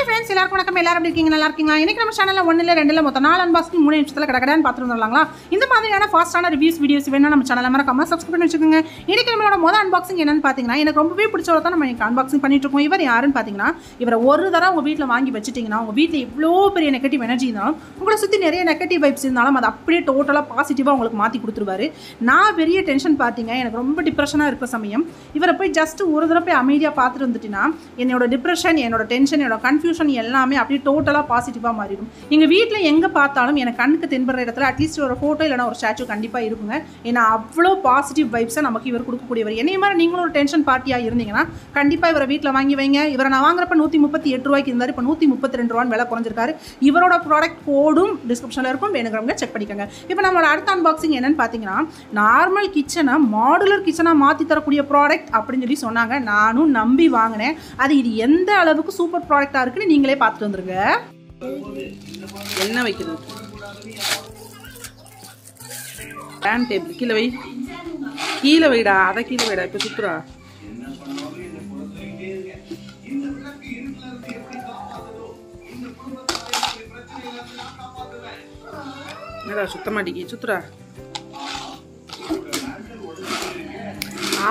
Hi friends, எல்லாருக்கும் வணக்கம். எல்லாரும் எப்படி இருக்கீங்க? நல்லா இருக்கீங்களா? இன்னைக்கு நம்ம சேனல்ல 1 இல்ல 2 இல்ல மொத்தம் 4 அன்பாக்சிங் 3 நிமிஷத்துல கடகடன்னு பார்த்துட்டு வந்துடலாங்களா? இந்த மாதிரியான ஃபாஸ்டான ரிவ்யூஸ் வீடியோஸ் வேணும்னா நம்ம சேனலை மறக்காம சப்ஸ்கிரைப் பண்ணி வச்சுக்கோங்க. இன்னைக்கு நம்மளோட முதல் அன்பாக்சிங் என்னன்னு பாத்தீங்கன்னா, எனக்கு ரொம்பவே பிடிச்சவரை தான் நம்ம இன்னைக்கு அன்பாக்சிங் பண்ணிட்டு இருக்கோம். இவர் யாருன்னு பாத்தீங்கன்னா, இவரை ஒரு தடவை உங்க வீட்டில் வாங்கி வச்சுட்டீங்கன்னா உங்க வீட்டில் இவ்வளோ பெரிய நெகட்டிவ் எனர்ஜி இருந்தாலும் உங்களை சுற்றி நிறைய நெகட்டிவ் வைப்ஸ் இருந்தாலும் அதை அப்படியே டோட்டலாக பாசிட்டிவாக உங்களுக்கு மாற்றி கொடுத்துருவாரு. நான் பெரிய டென்ஷன் பார்த்தீங்க, எனக்கு ரொம்ப டிப்ரெஷனாக இருக்கிற சமயம் இவரை போய் ஜஸ்ட் ஒரு தடவை போய் அமைதியாக பார்த்துட்டு வந்துட்டீங்கன்னா என்னோட டிப்ரெஷன், என்னோட டென்ஷன், என்னோட கன்ஃபியூஷன் எல்லாமே அப்படியே டோட்டலாக பாசிட்டிவாக மாறிடும். எங்கள் வீட்டில் எங்கே பார்த்தாலும் எனக்கு கண்ணுக்கு தென்படுற இடத்துல அட்லீஸ்ட் ஒரு ஃபோட்டோ இல்லைனா ஒரு ஸ்டாச்சு கண்டிப்பாக இருக்குங்க. ஏன்னா அவ்வளோ பாசிட்டிவ் வைப்ஸை நமக்கு இவர் கொடுக்கக்கூடியவர். என்னைய மாதிரி நீங்களும் ஒரு டென்ஷன் பார்ட்டியாக இருந்தீங்கன்னா கண்டிப்பாக இவரை வீட்டில் வாங்கி வைங்க. இவரை நான் வாங்குறப்ப 138 ரூபாய்க்கு இருந்தார், இப்போ 132 ரூபான்னு விலை குறைஞ்சிருக்காரு. இவரோட ப்ராடக்ட் கோடும் டிஸ்கிரிப்ஷனில் இருக்கும், வேணுங்கிறவங்க செக் பண்ணிக்கோங்க. இப்போ நம்மளோட அடுத்த அன்பாக்சிங் என்னன்னு பார்த்தீங்கன்னா, நார்மல் கிச்சனை மாடுலர் கிச்சனாக மாற்றி தரக்கூடிய ப்ராடக்ட் அப்படின்னு சொல்லி சொன்னாங்க. நானும் நம்பி வாங்கினேன். அது இது எந்த அளவுக்கு சூப்பர் ப்ராடக்டாக இருக்குன்னு நீங்களே பார்த்துட்டு வந்துருங்க. என்ன வைக்கிறது? டைம் டேபிள் கீழே வை, கீழே வைடா, அதை கீழே வைடா. இப்போ சுத்துறா என்னடா சுத்த மாட்டேங்கி, சுத்துறா.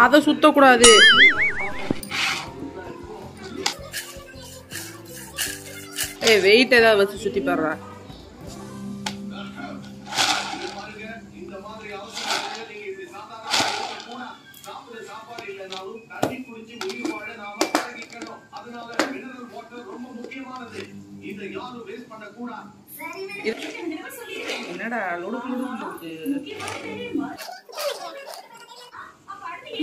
அதை சுத்தக்கூடாது. வெயிட் ஏதாவது வச்சு சுத்தி பாடுறா. என்னடா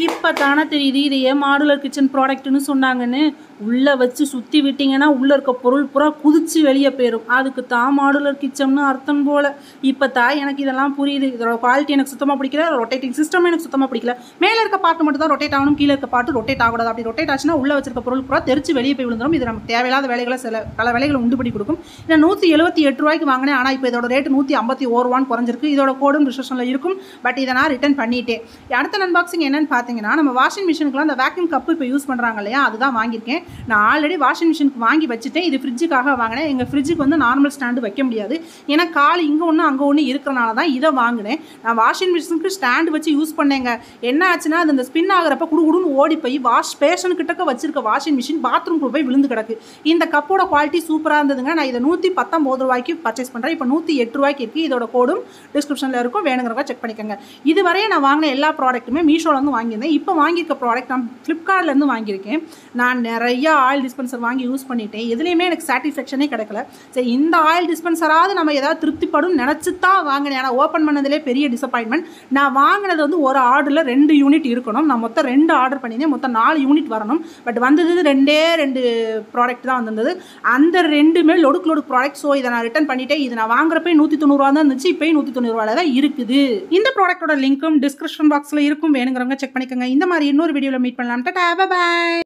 இப்போ தானே தெரியுது இது ஏன் மாடுலர் கிச்சன் ப்ராடக்ட்னு சொன்னாங்கன்னு. உள்ளே வச்சு சுற்றி விட்டிங்கன்னா உள்ளே இருக்க பொருள் பூரா குதிச்சு வெளியே போயிடும். அதுக்கு தான் மாடுலர் கிச்சன்னு அர்த்தம் போல். இப்போ தான் எனக்கு இதெல்லாம் புரியுது. இதோட குவாலிட்டி எனக்கு சுத்தமாக பிடிக்கல, ரொட்டேட்டிங் சிஸ்டம் எனக்கு சுத்தமாக பிடிக்கல. மேலே இருக்க பாட்டு மட்டும் தான் ரொட்டேட் ஆகணும், கீழே இருக்க பாட்டு ரொட்டேட் ஆகக்கூடாது. அப்படி ரொட்டேட் ஆச்சுன்னா உள்ளே வச்சிருக்க பொருள் பூரா தெரிச்சு வெளியே போய் விழுந்துடும். இது நமக்கு தேவையில்லாத வேலைகளை பல வேலைகளை உண்டு பண்ணி கொடுக்கும். இதை 178 ரூபாய்க்கு வாங்கினேன். ஆனால் இப்போ இதோட ரேட்டு 151 ரூபான்னு குறைஞ்சிருக்கு. இதோட கோடும் டிஸ்கிரிப்ஷனில் இருக்கும். பட் இதை நான் ரிட்டர்ன் பண்ணிட்டேன். அடுத்த அன்பாக்சிங் என்னன்னு பார்த்தீங்கன்னா, நம்ம வாஷிங் மிஷினுக்குலாம் அந்த வேக்யூம் கப்பு இப்போ யூஸ் பண்ணுறாங்க இல்லையா, அதுதான் வாங்கியிருக்கேன். நான் ஆல்ரெடி வாஷிங் மிஷினுக்கு வாங்கி வச்சுட்டேன். இது ஃப்ரிட்ஜுக்காக வாங்கினேன். எங்கள் ஃப்ரிட்ஜுக்கு வந்து நார்மல் ஸ்டாண்டு வைக்க முடியாது. ஏன்னா கால் இங்கே ஒன்று அங்கே ஒன்று இருக்கிறனால தான் இதை வாங்கினேன். நான் வாஷிங் மிஷினுக்கு ஸ்டாண்டு வச்சு யூஸ் பண்ணேங்க. என்ன ஆச்சுன்னா, அது அந்த ஸ்பின் ஆகிறப்ப குடுகுடுன்னு ஓடி போய் வாஷ் பேஷனுக்கிட்டக்க வச்சிருக்க வாஷிங் மிஷின் பாத்ரூம்குள்ளே போய் விழுந்து கிடக்கு. இந்த கப்போட குவாலிட்டி சூப்பராக இருந்ததுங்க. நான் இதை 119 ரூபாய்க்கு பர்ச்சேஸ் பண்ணுறேன். இப்போ 108 ரூபாய்க்கு இருக்குது. இதோட கோடும் டிஸ்கிரிப்ஷனில் இருக்கும், வேணுங்கிறவங்க செக் பண்ணிக்கோங்க. இதுவரையே நான் வாங்கின எல்லா ப்ராடக்ட்டுமே மீஷோலேருந்து வாங்கியிருந்தேன். இப்போ வாங்கியிருக்க ப்ராடக்ட் நான் ஃப்ளிப்கார்ட்லேருந்து வாங்கியிருக்கேன். நான் நிறைய ஆயில் டிஸ்பென்சர் வாங்கி யூஸ் பண்ணிட்டேன். எதுலேயுமே எனக்கு சாட்டிஸ்ஃபேக்ஷனே கிடைக்கல. சரி, இந்த ஆயில் டிஸ்பென்சராவது நம்ம ஏதாவது திருப்திப்படும் நினச்சி தான் வாங்கினேன். ஆனால் ஓப்பன் பண்ணதிலே பெரிய டிசப்பாயின்மெண்ட். நான் வாங்கினது வந்து ஒரு ஆர்டரில் 2 யூனிட் இருக்கணும். நான் மொத்தம் 2 ஆர்டர் பண்ணியிருந்தேன். மொத்தம் 4 யூனிட் வரணும். பட் வந்தது 2 ப்ராடக்ட் தான் வந்திருந்தது. அந்த 2மே லொடுக்கு ப்ராடக்ட். ஸோ இதை நான் ரிட்டர்ன் பண்ணிட்டேன். இது நான் வாங்குறப்ப 190 ரூபா தான் இருந்துச்சு. இப்போ 190 ரூபாயில் தான் இருக்குது. இந்த ப்ராடக்டோட லிங்க்கும் டிஸ்கிரிப்ஷன் பாக்ஸில் இருக்கும், வேணுங்கிறவங்க செக் பண்ணிக்கோங்க. இந்த மாதிரி இன்னொரு வீடியோவில் மீட் பண்ணலாம். Tata, bye by.